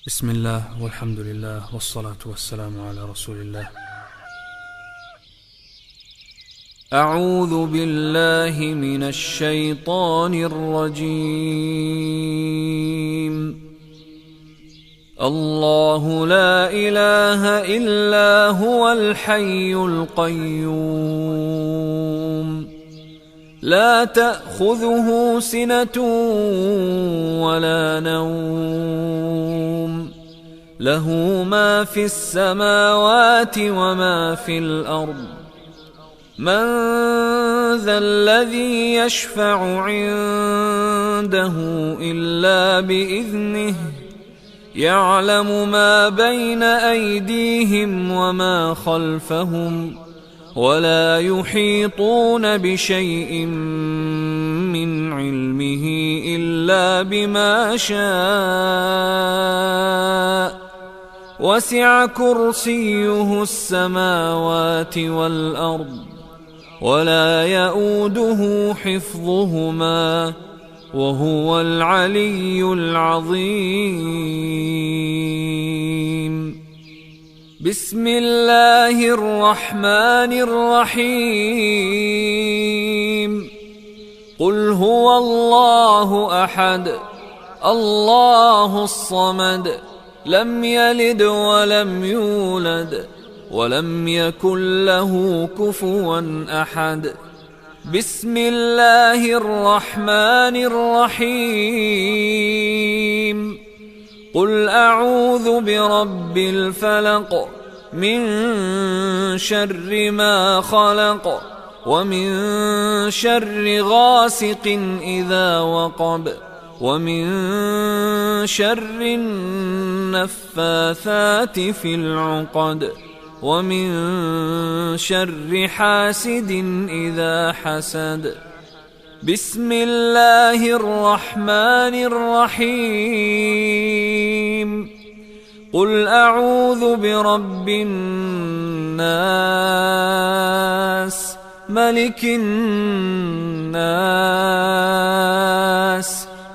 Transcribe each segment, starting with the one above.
بسم الله والحمد لله والصلاة والسلام على رسول الله. أعوذ بالله من الشيطان الرجيم. الله لا إله إلا هو الحي القيوم لا تأخذه سنة ولا نوم له ما في السماوات وما في الأرض من ذا الذي يشفع عنده إلا بإذنه يعلم ما بين أيديهم وما خلفهم ولا يحيطون بشيء من علمه إلا بما شاء وسع كرسيه السماوات والأرض ولا يؤوده حفظهما وهو العلي العظيم. بسم الله الرحمن الرحيم. قل هو الله أحد الله الصمد لم يلد ولم يولد ولم يكن له كفوا أحد. بسم الله الرحمن الرحيم. قل أعوذ برب الفلق من شر ما خلق ومن شر غاسق إذا وقب ومن شر النفاثات في العقد ومن شر حاسد إذا حسد. بسم الله الرحمن الرحيم. قل أعوذ برب الناس ملك الناس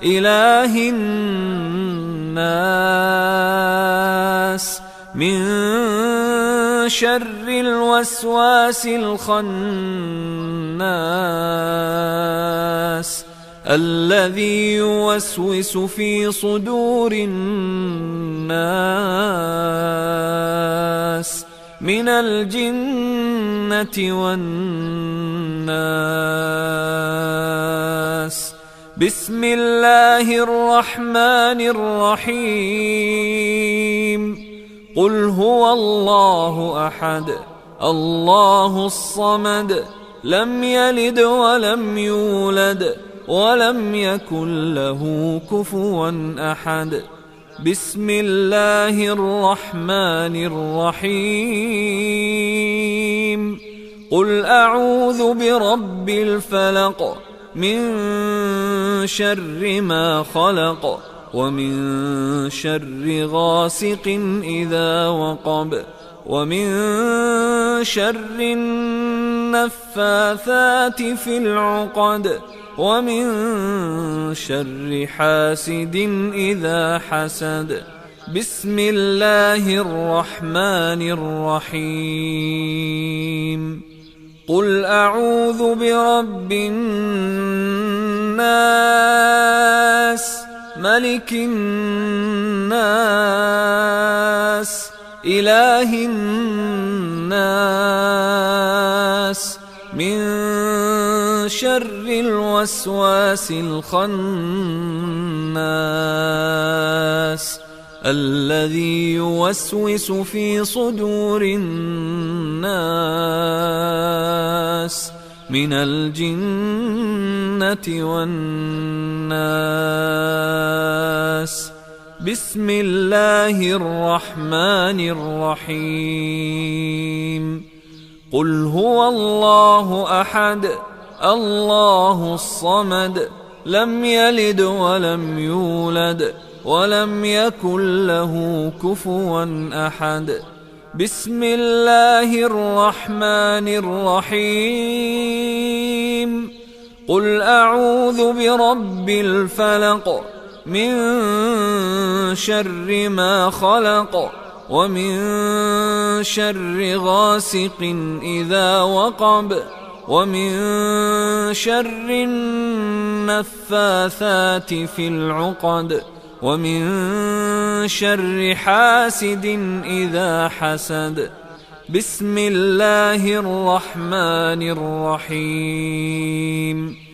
إله الناس من شر الوسواس الخناس الذي يوسوس في صدور الناس من الجنة والناس. بسم الله الرحمن الرحيم. قل هو الله أحد الله الصمد لم يلد ولم يولد ولم يكن له كفوا أحد. بسم الله الرحمن الرحيم. قل أعوذ برب الفلق من شر ما خلق ومن شر غاسق إذا وقب ومن شر النفاثات في العقد ومن شر حاسد إذا حسد. بسم الله الرحمن الرحيم. قل أعوذ برب الناس ملك الناس إله الناس من شر الوسواس الخناس الذي يوسوس في صدور الناس من الجنة والناس. بسم الله الرحمن الرحيم. قل هو الله أحد الله الصمد لم يلد ولم يولد ولم يكن له كفوا أحد. بسم الله الرحمن الرحيم. قل أعوذ برب الفلق من شر ما خلق ومن شر غاسق إذا وقب ومن شر النفاثات في العقد ومن شر حاسد إذا حسد. بسم الله الرحمن الرحيم.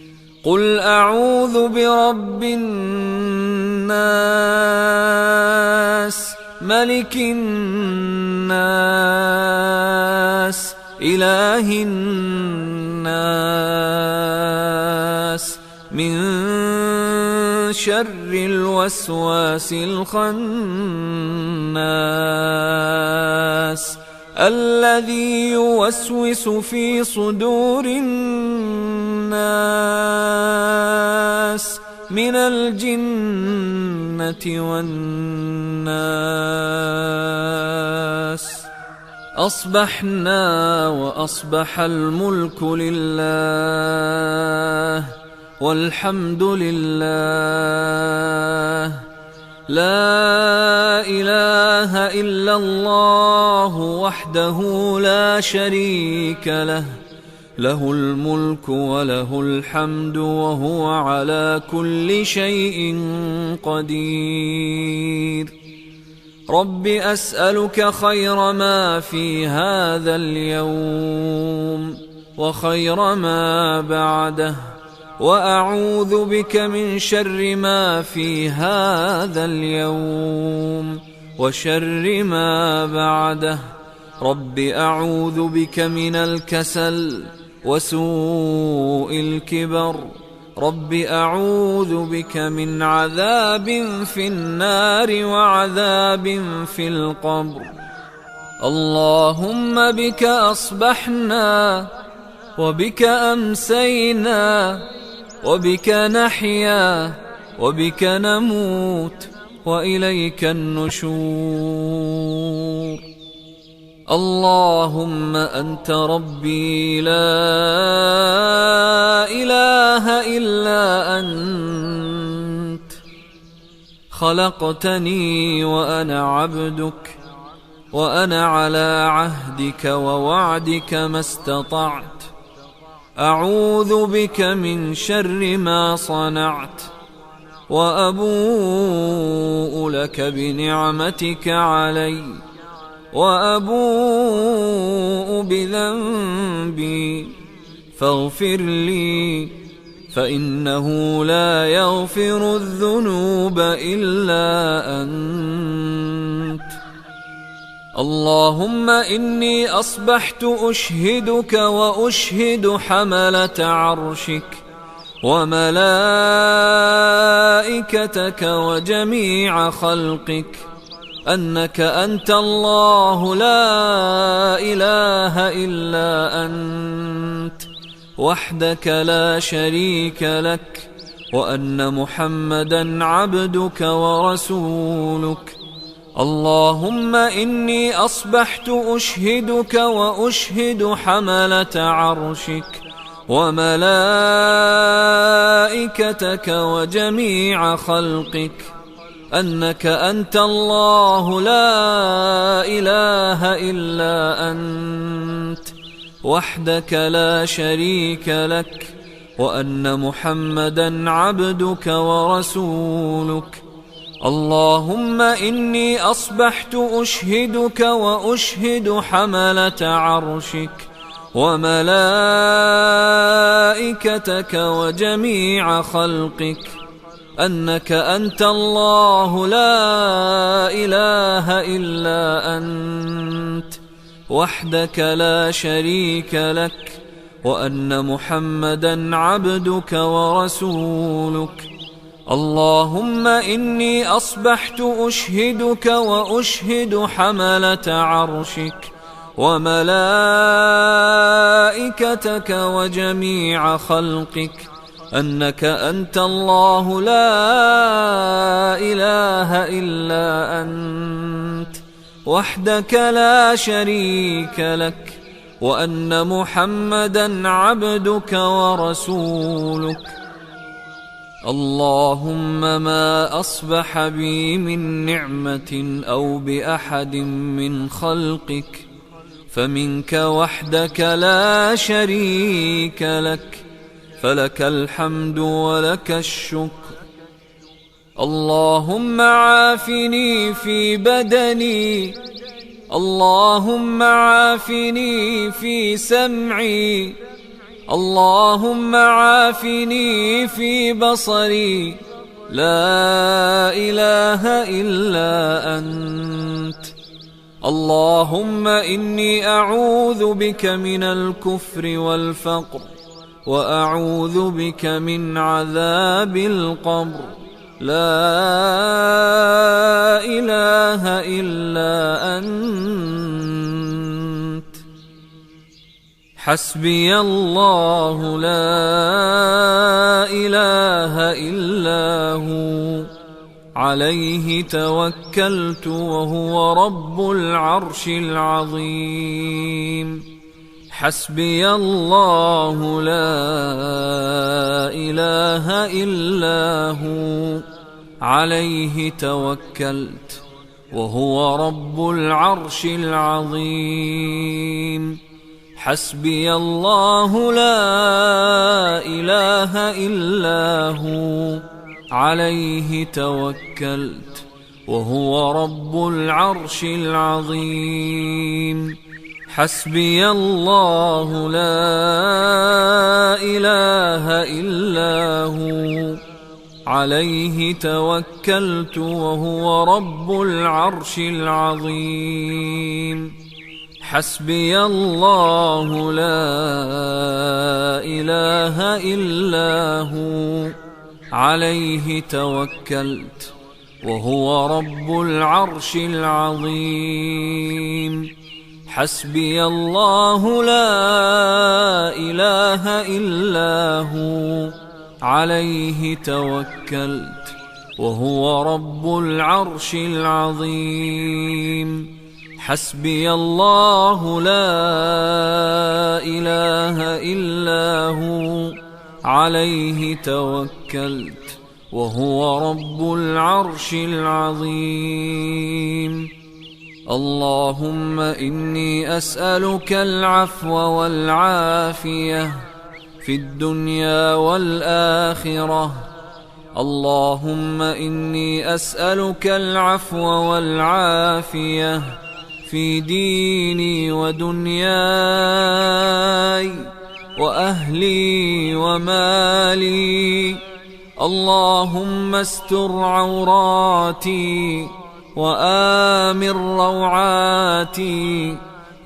قل أعوذ برب الناس ملك الناس إله الناس من شر الوسواس الخناس الذي يوسوس في صدور الناس من الجنة والناس. أصبحنا وأصبح الملك لله والحمد لله لا إله إلا الله وحده لا شريك له له الملك وله الحمد وهو على كل شيء قدير. رب أسألك خير ما في هذا اليوم وخير ما بعده وأعوذ بك من شر ما في هذا اليوم وشر ما بعده. رب أعوذ بك من الكسل وسوء الكبر. رب أعوذ بك من عذاب في النار وعذاب في القبر. اللهم بك أصبحنا وبك أمسينا وبك نحيا وبك نموت وإليك النشور. اللهم أنت ربي لا إله إلا أنت خلقتني وأنا عبدك وأنا على عهدك ووعدك ما استطعت. أعوذ بك من شر ما صنعت وأبوء لك بنعمتك علي وأبوء بذنبي فاغفر لي فإنه لا يغفر الذنوب إلا أنت. اللهم إني أصبحت أشهدك وأشهد حملة عرشك وملائكتك وجميع خلقك أنك أنت الله لا إله إلا أنت وحدك لا شريك لك وأن محمدا عبدك ورسولك. اللهم إني أصبحت أشهدك وأشهد حملة عرشك وملائكتك وجميع خلقك أنك أنت الله لا إله إلا أنت وحدك لا شريك لك وأن محمدا عبدك ورسولك. اللهم إني أصبحت أشهدك وأشهد حملة عرشك وملائكتك وجميع خلقك أنك أنت الله لا إله إلا أنت وحدك لا شريك لك وأن محمدا عبدك ورسولك. اللهم إني أصبحت أشهدك وأشهد حملة عرشك وملائكتك وجميع خلقك أنك أنت الله لا إله إلا أنت وحدك لا شريك لك وأن محمدا عبدك ورسولك. اللهم ما أصبح بي من نعمة أو بأحد من خلقك فمنك وحدك لا شريك لك، فلك الحمد ولك الشكر. اللهم عافني في بدني، اللهم عافني في سمعي، اللهم عافني في بصري، لا إله إلا أنت. اللهم إني أعوذ بك من الكفر والفقر، وأعوذ بك من عذاب القبر، لا إله إلا أنت. حسبي الله لا إله إلا هو، عليه توكلت وهو رب العرش العظيم. حسبي الله لا إله إلا هو، عليه توكلت وهو رب العرش العظيم. حسبي الله لا إله إلا هو، عليه توكلت وهو رب العرش العظيم. حسبي الله لا إله إلا هو، عليه توكلت وهو رب العرش العظيم. حسبي الله لا إله إلا هو، عليه توكلت وهو رب العرش العظيم. حسبي الله لا إله إلا هو، عليه توكلت وهو رب العرش العظيم. حسبي الله لا إله إلا هو، عليه توكلت وهو رب العرش العظيم. اللهم إني أسألك العفو والعافية في الدنيا والآخرة. اللهم إني أسألك العفو والعافية في ديني ودنياي وأهلي ومالي. اللهم استر عوراتي وآمن روعاتي.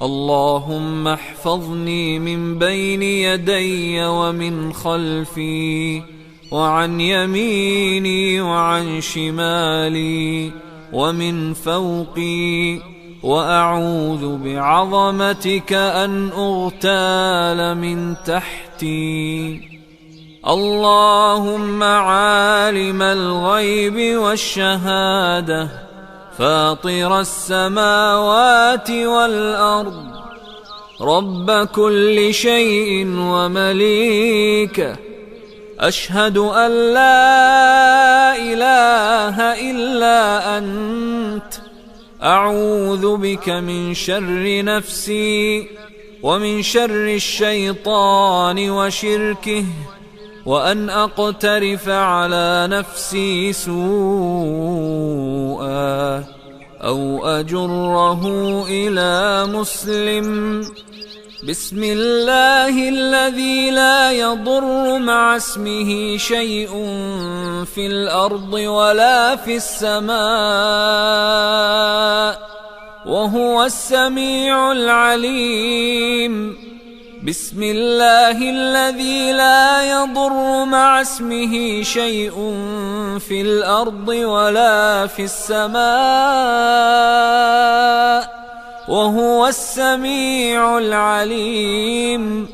اللهم احفظني من بين يدي ومن خلفي وعن يميني وعن شمالي ومن فوقي، وأعوذ بعظمتك أن أغتال من تحتي. اللهم عالم الغيب والشهادة، فاطر السماوات والأرض، رب كل شيء ومليكه، أشهد أن لا إله إلا أنت. أعوذ بك من شر نفسي ومن شر الشيطان وشركه، وأن أقترف على نفسي سوءا أو أجره إلى مسلم. بسم الله الذي لا يضر مع اسمه شيء في الأرض ولا في السماء، وهو السميع العليم. بسم الله الذي لا يضر مع اسمه شيء في الأرض ولا في السماء، وهو السميع العليم.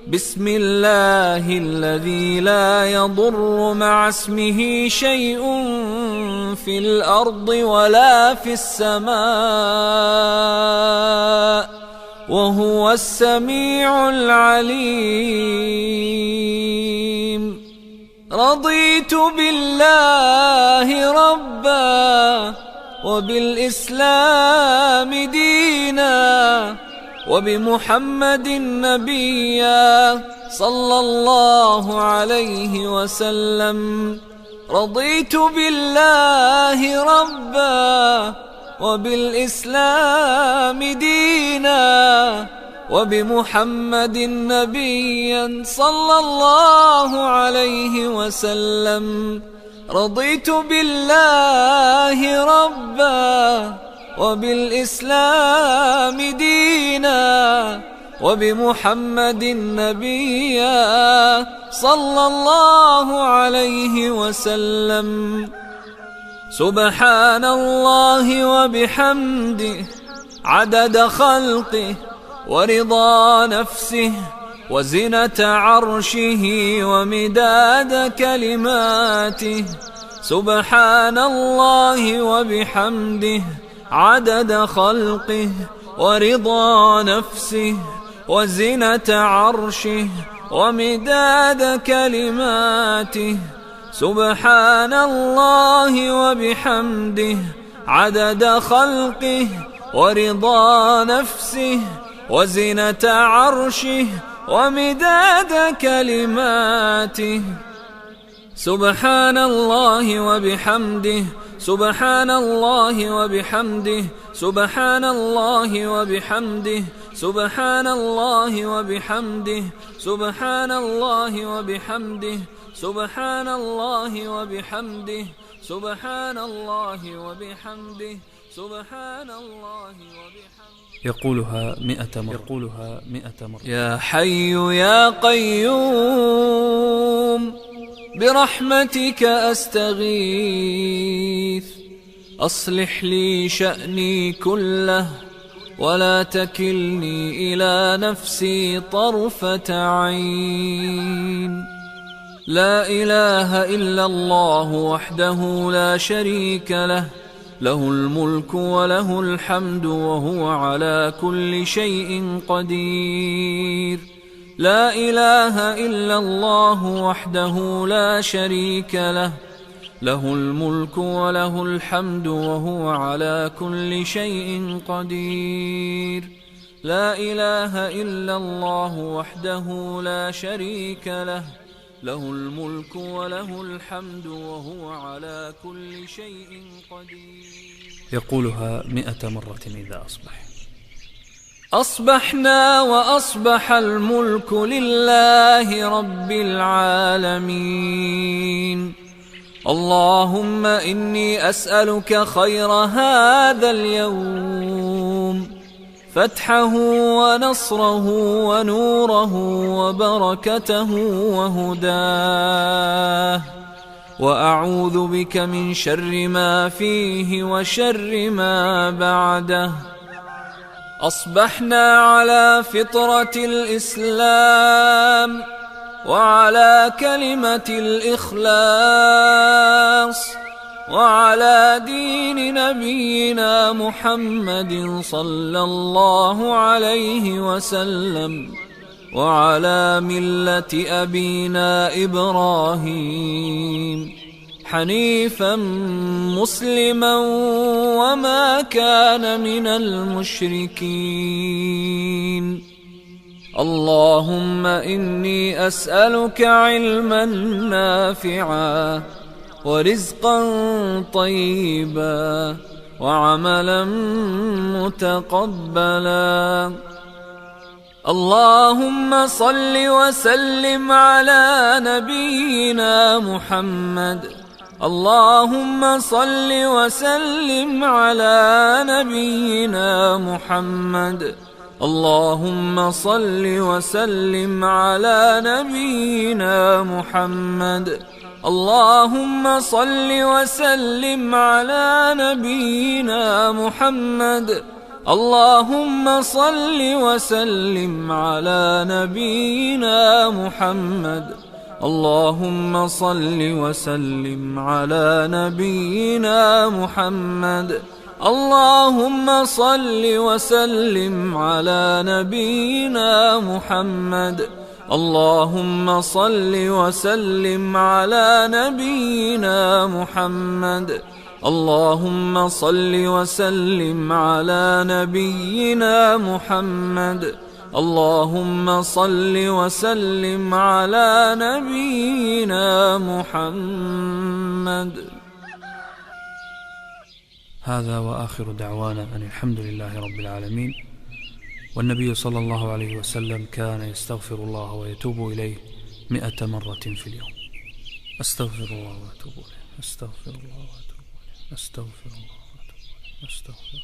بسم الله الذي لا يضر مع اسمه شيء في الأرض ولا في السماء، وهو السميع العليم. رضيت بالله ربا وبالإسلام دينا وبمحمد نبيا صلى الله عليه وسلم. رضيت بالله ربا وبالإسلام دينا وبمحمد نبيا صلى الله عليه وسلم. رضيت بالله ربا وبالإسلام دينا وبمحمد نبيا صلى الله عليه وسلم. سبحان الله وبحمده عدد خلقه ورضا نفسه وزنة عرشه ومداد كلماته. سبحان الله وبحمده عدد خلقه ورضا نفسه وزنة عرشه ومداد كلماته. سبحان الله وبحمده عدد خلقه ورضا نفسه وزنة عرشه ومداد كلماته. سبحان الله وبحمده سبحان الله وبحمده سبحان الله وبحمده سبحان الله وبحمده سبحان الله وبحمده سبحان الله وبحمده سبحان الله وبحمده سبحان الله وبحمده. يقولها 100 مرة. يا حي يا قيوم برحمتك أستغيث أصلح لي شأني كله ولا تكلني إلى نفسي طرفة عين. لا إله إلا الله وحده لا شريك له له الملك وله الحمد وهو على كل شيء قدير. لا إله إلا الله وحده لا شريك له له الملك وله الحمد وهو على كل شيء قدير. لا إله إلا الله وحده لا شريك له له الملك وله الحمد وهو على كل شيء قدير. يقولها 100 مرة إذا أصبح. أصبحنا وأصبح الملك لله رب العالمين. اللهم إني أسألك خير هذا اليوم فتحه ونصره ونوره وبركته وهداه، وأعوذ بك من شر ما فيه وشر ما بعده. أصبحنا على فطرة الإسلام وعلى كلمة الإخلاص وعلى دين نبينا محمد صلى الله عليه وسلم وعلى ملة أبينا إبراهيم حنيفا مسلما وما كان من المشركين. اللهم إني أسألك علما نافعا ورزقا طيبا وعملا متقبلا. اللهم صل وسلم على نبينا محمد. اللهم صل وسلم على نبينا محمد. اللهم صل وسلم على نبينا محمد. اللهم صل وسلم على نبينا محمد. اللهم صل وسلم على نبينا محمد. اللهم صل وسلم على نبينا محمد. اللهم صل وسلم على نبينا محمد. اللهم صل وسلم على نبينا محمد. اللهم صل وسلم على نبينا محمد. اللهم صل وسلم على نبينا محمد. هذا وآخر دعوانا أن الحمد لله رب العالمين. والنبي صلى الله عليه وسلم كان يستغفر الله ويتوب إليه 100 مرة في اليوم. أستغفر الله وأتوب إليه، أستغفر الله وأتوب إليه، أستغفر الله وأتوب إليه، أستغفر